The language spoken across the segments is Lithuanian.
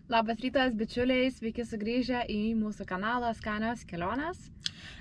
Labas rytas, bičiuliai, sveiki sugrįžę į mūsų kanalą Skanios kelionės.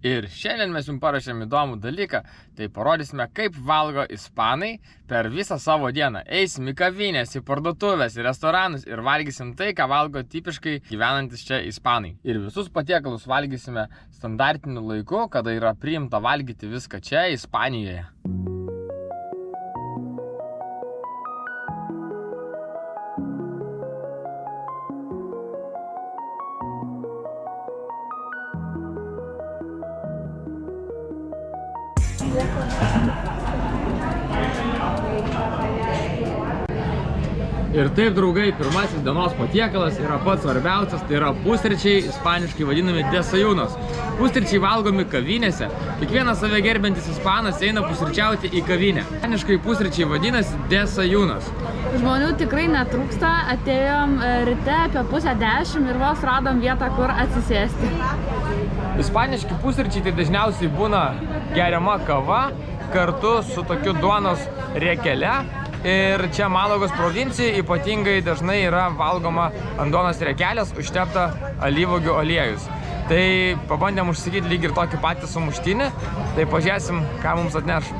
Ir šiandien mes jums parašėm įdomų dalyką, tai parodysime, kaip valgo ispanai per visą savo dieną. Eisim į kavinės, į parduotuvės, į restoranus ir valgysim tai, ką valgo tipiškai gyvenantis čia ispanai. Ir visus patiekalus valgysime standartiniu laiku, kada yra priimta valgyti viską čia, Ispanijoje. Ir taip, draugai, pirmasis dienos patiekalas yra pats svarbiausias, tai yra pusryčiai, ispaniškai vadinami desayunos. Pusryčiai valgomi kavinėse. Kiekvienas save gerbiantis ispanas eina pusryčiauti į kavinę. Ispaniškai pusryčiai vadinasi desayunos. Žmonių tikrai netrūksta, atėjom ryte apie 9:30 ir vos radom vietą, kur atsisėsti. Ispaniški pusryčiai tai dažniausiai būna geriama kava kartu su tokiu duonos riekele. Ir čia Malagos provincijai ypatingai dažnai yra valgoma ant duonos riekelės užtepta alyvuogių aliejus. Tai pabandėm užsakyti lyg ir tokį patį sumuštinį, tai pažiūrėsim, ką mums atneš.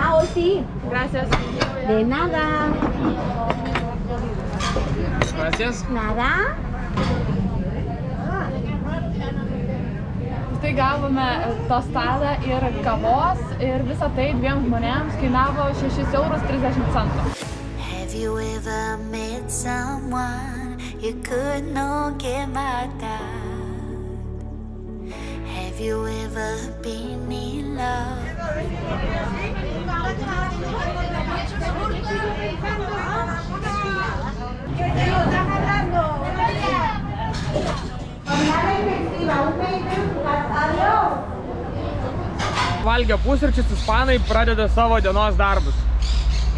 Hoy sí. Gracias. De nada. Gracias. Nada. Tai gavome tostadą ir kavos ir visą tai dviem žmonėms kainavo 6,30 €. Have you ever met someone you could not get mad at? Have you ever been in love? Valgę pusryčius, ispanai pradeda savo dienos darbus.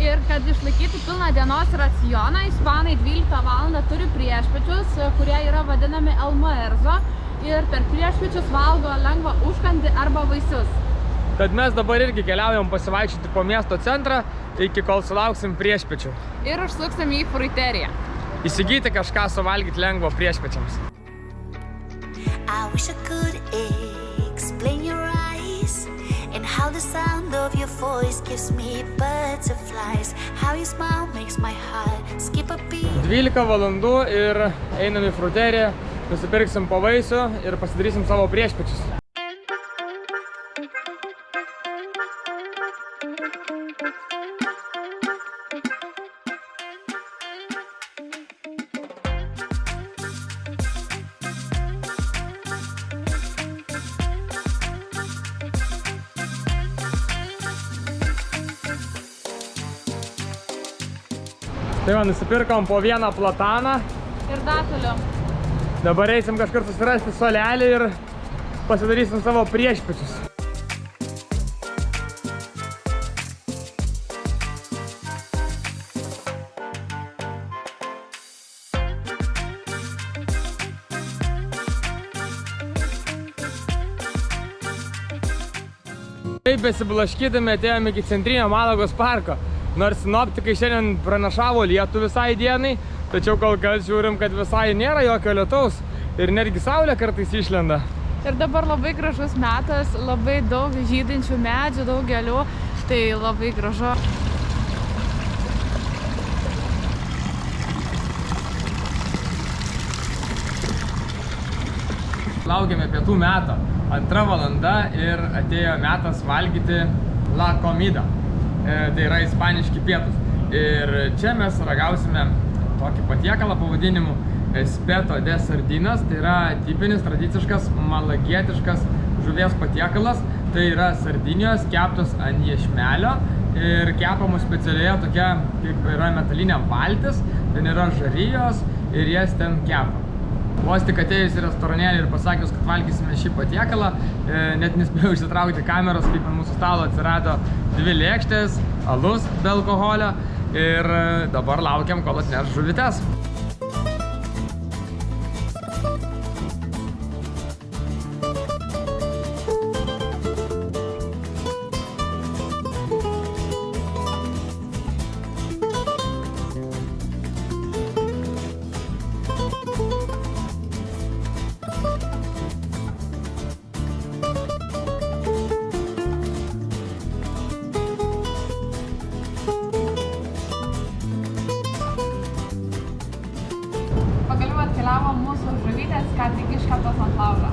Ir kad išlaikytų pilną dienos racioną, ispanai 12 valandą turi priešpiečius, kurie yra vadinami almuerzo. Ir per priešpiečius valgo lengvą užkandį arba vaisius. Tad mes dabar irgi keliaujam pasivaikščioti po miesto centrą, iki kol sulauksim priešpiečių. Ir užsuksim į fruiteriją. Įsigyti kažką suvalgyti lengvo priešpiečiams. I wish I could explain your eyes and how the sound of your voice gives me butterflies. How your smile makes my heart skip a beat. 12 valandų ir einam į fruiteriją, nusipirksim po vaisių ir pasidarysim savo priešpiečius. Tai va, nusipirkom po vieną plataną. Ir datulių. Dabar eisim kažkur susirasti solelį ir pasidarysim savo priešpiečius. Taip besiblaškydami atėjome iki centrinio Malagos parko. Nors sinoptikai šiandien pranašavo lietų visai dienai, tačiau kol kas žiūrim, kad visai nėra jokio lietaus ir netgi saulė kartais išlenda. Ir dabar labai gražus metas, labai daug žydinčių medžių, daug gėlių, tai labai gražu. Laukiame pietų meto, 2 valanda ir atėjo metas valgyti la comida. Tai yra ispaniški pietus. Ir čia mes ragausime tokį patiekalą pavadinimu espeto de sardinas. Tai yra tipinis, tradiciškas, malagietiškas žuvies patiekalas. Tai yra sardinijos keptos ant iešmelio ir kepamos specialioje tokia, kaip yra metalinė valtis. Ten yra žarijos ir jas ten kepa. Vos tik atėjus į restoranėlį ir pasakius, kad valgysime šį patiekalą, net nespėjau išsitraukti kameros, kaip ant mūsų stalo atsirado 2 lėkštės, alus be alkoholio ir dabar laukiam, kol atneš žuvytes. atkeliavo mūsų žuvytės, ką tik iškeptos ant laužo.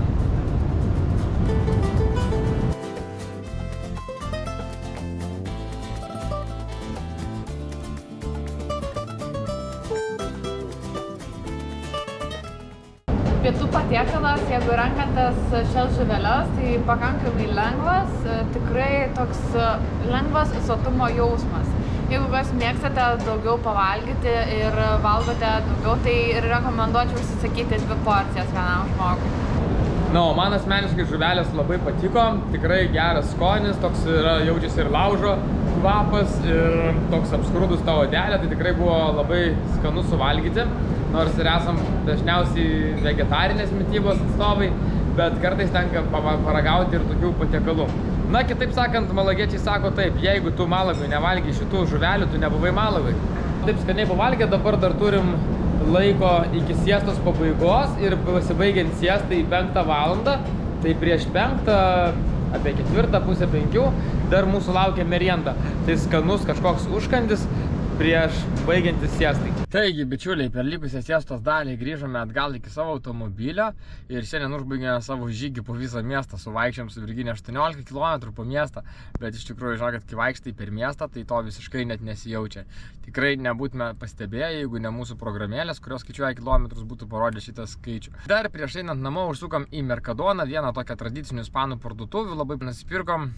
Pietų patiekalas, jeigu renkantis šias žuveles, tai pakankamai lengvas, tikrai toks lengvas sotumo jausmas. Jeigu kas mėgstate daugiau pavalgyti ir valgote daugiau, tai ir rekomenduočiau užsisakyti 2 porcijas vienam žmogui. Na, o man asmeniškai žuvelės labai patiko, tikrai geras skonis, toks yra, jaučiasi ir laužo kvapas ir toks apskrudus ta odelė, tai tikrai buvo labai skanu suvalgyti. Nors ir esam dažniausiai vegetarinės mitybos atstovai, bet kartais tenka paragauti ir tokių patiekalų. Na, kitaip sakant, malagiečiai sako taip, jeigu tu Malagoj nevalgai šitų žuvelių, tu nebuvai Malagoj. Taip skaniai pavalgę, dabar dar turim laiko iki siestos pabaigos ir pasibaigiant siestai 5 valandą, tai prieš 5, apie 4, pusę 5, dar mūsų laukia merienda. Tai skanus kažkoks užkandis prieš baigiantis siestai. Taigi, bičiuliai, per likusią siestos dalį grįžome atgal iki savo automobilio ir šiandien užbaigėme savo žygį po visą miestą. Suvaikščiom su Virginija 18 km po miestą, bet iš tikrųjų, žinokit, kai vaikštai per miestą, tai to visiškai net nesijaučia. Tikrai nebūtume pastebėję, jeigu ne mūsų programėlės, kurios skaičiuoja kilometrus, būtų parodė šitą skaičių. Dar prieš einant namo užsukom į Mercadoną, vieną tokią tradicinių ispanų parduotuvių, labai nusipirkom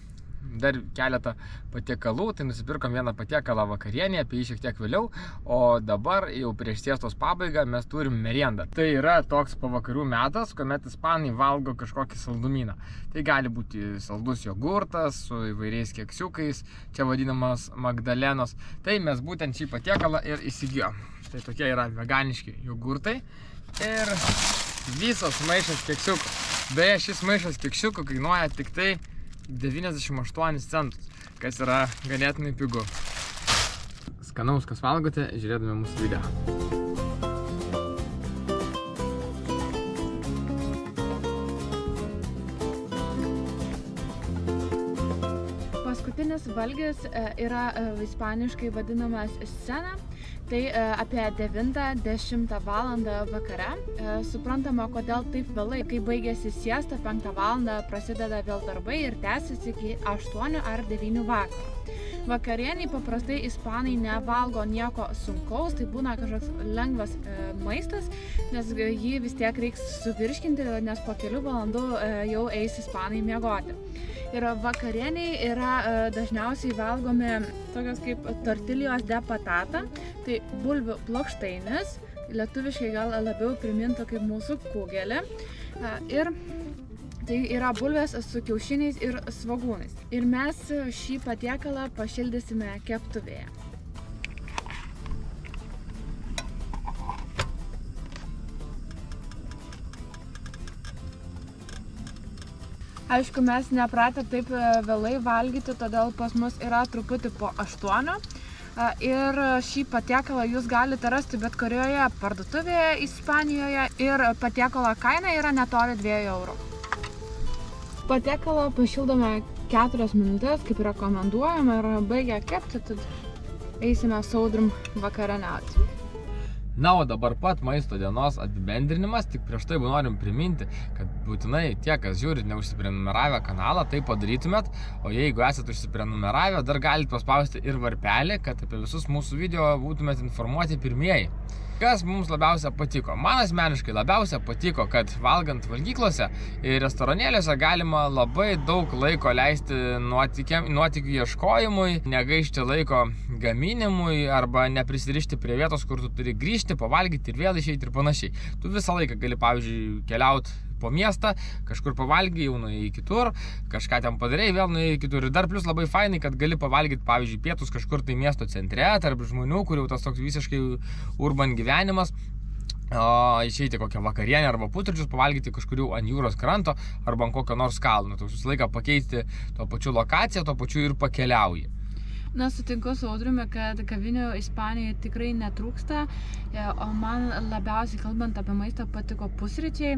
dar keletą patiekalų, tai nusipirkom vieną patiekalą vakarienį, apie jį šiek tiek vėliau, o dabar jau prieš siestos pabaigą mes turim meriendą. Tai yra toks pavakarių metas, kuomet ispanai valgo kažkokį saldumyną. Tai gali būti saldus jogurtas su įvairiais keksiukais, čia vadinamas magdalenos. Tai mes būtent šį patiekalą ir įsigijom. Štai tokie yra veganiški jogurtai ir visas maišas keksiukų. Beje, šis maišas keksiukų kainuoja tik tai 98 centus, kas yra ganėtinai pigu. Skanaus, kas valgote, žiūrėdami mūsų video. Paskutinis valgis yra ispaniškai vadinamas scena. Tai apie 9-10 valandą vakare. Suprantama, kodėl taip vėlai. Kai baigėsi siesta, 5 valandą prasideda vėl darbai ir tęsiasi iki 8 ar 9 vakaro. Vakarieniai paprastai ispanai nevalgo nieko sunkaus, tai būna kažkoks lengvas maistas, nes jį vis tiek reiks suvirškinti, nes po kelių valandų jau eis ispanai miegoti. Ir vakarieniai yra dažniausiai valgomi tokios kaip tortilijos de patata, tai bulvių plokštainis, lietuviškai gal labiau primintų kaip mūsų kugelį. Ir tai yra bulvės su kiaušiniais ir svogūnais. Ir mes šį patiekalą pašildysime keptuvėje. Aišku, mes nepratę taip vėlai valgyti, todėl pas mus yra truputį po 8. Ir šį patiekalą jūs galite rasti bet kurioje parduotuvėje Ispanijoje ir patiekalo kaina yra netoli 2 eurų. Patiekalą pašildome 4 minutės, kaip rekomenduojama, ir baigę kepti, tad eisime su Audrium vakarieniauti. Na, o dabar pat maisto dienos apibendrinimas, tik prieš tai norim priminti, kad būtinai tie, kas žiūrit neužsiprenumeravę kanalą, tai padarytumėt, o jeigu esate užsiprenumeravę, dar galite paspausti ir varpelį, kad apie visus mūsų video būtumėt informuoti pirmieji. Kas mums labiausia patiko? Man asmeniškai labiausia patiko, kad valgant valgyklose ir restoranėliuose galima labai daug laiko leisti nuotykių ieškojimui, negaišti laiko gaminimui arba neprisirišti prie vietos, kur tu turi grįžti, pavalgyti ir vėl išeiti ir panašiai. Tu visą laiką gali, pavyzdžiui, keliauti po miestą, kažkur pavalgiai, jau nuėjai kitur, kažką ten padarei, vėl nuėjai kitur. Ir dar plus labai fainai, kad gali pavalgyti, pavyzdžiui, pietus kažkur tai miesto centre, tarp žmonių, kur jau tas toks visiškai urban gyvenimas, išeiti kokią vakarienę arba pusryčius, pavalgyti kažkurių ant jūros kranto arba ant kokio nors kalno. Toks visą laiką pakeisti to pačiu lokaciją, to pačiu ir pakeliauji. Na, sutinku su Audriumi, kad kavinių Ispanijoje tikrai netrūksta, o man labiausiai kalbant apie maistą patiko pusryčiai,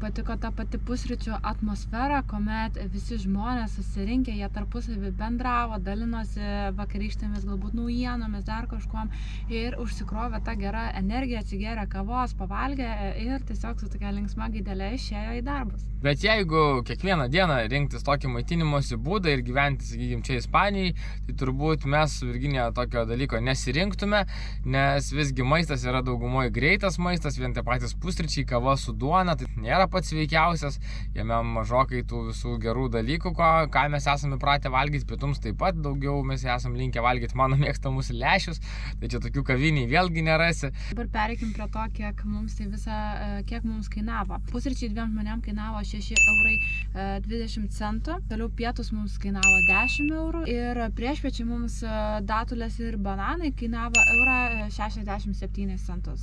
patiko ta pati pusryčių atmosfera, kuomet visi žmonės susirinkę, jie tarpusavį bendravo, dalinosi vakarykštėmis, galbūt naujienomis, dar kažkuom ir užsikrovė tą gerą energiją, atsigėrė kavos, pavalgė ir tiesiog su tokia linksma gaidelė išėjo į darbus. Bet jeigu kiekvieną dieną rinktis tokį maitinimosi būdą ir gyventi, sakykime, čia Ispanijai, tai turbūt mes su Virginija tokio dalyko nesirinktume, nes visgi maistas yra daugumoje greitas maistas, vien tie patys pusryčiai, kava su duona, tai nėra pats sveikiausias, jame mažokai tų visų gerų dalykų, ką mes esame pratę valgyti, pietums taip pat daugiau mes esame linkę valgyti mano mėgstamus lęšius, tai čia tokių kaviniai vėlgi nerasi. Dabar pereikim prie to, kiek mums kainavo. Pusryčiai 2 žmonėm kainavo 6,20 €, toliau pietus mums kainavo 10 € ir priešpiečiai mums datulės ir bananai kainavo 1,67 €.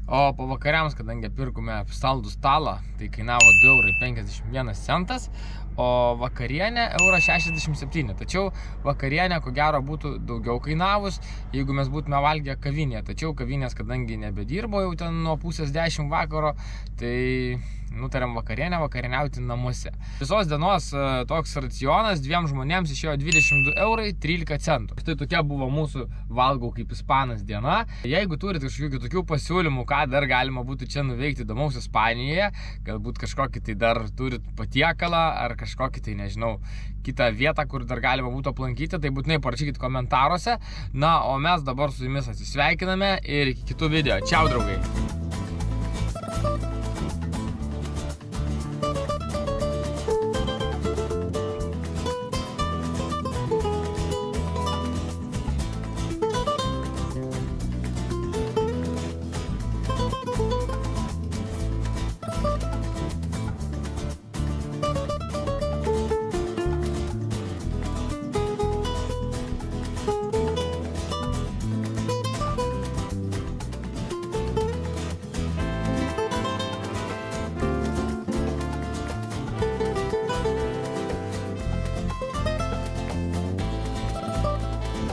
O po vakariams, kadangi pirkome saldų stalą, tai kainavo 2,51 €, o vakarienė 1,67 €. Tačiau vakarienė, ko gero, būtų daugiau kainavus, jeigu mes būtume valgę kavinėje. Tačiau kavinės, kadangi nebedirbo jau ten nuo pusės 10 vakaro, tai nutarėm vakarieniauti namuose. Visos dienos toks racionas 2 žmonėms išėjo 22,13 €. Štai tokia buvo mūsų valgau kaip ispanas diena. Jeigu turite kažkokių kitokių pasiūlymų, ką dar galima būtų čia nuveikti įdomaus Ispanijoje, galbūt kažkokį tai dar turit patiekalą ar kažkokį tai, nežinau, kitą vietą, kur dar galima būtų aplankyti, tai būtinai parašykit komentaruose. Na, o mes dabar su jumis atsisveikiname ir iki kitų video. Čiau, draugai!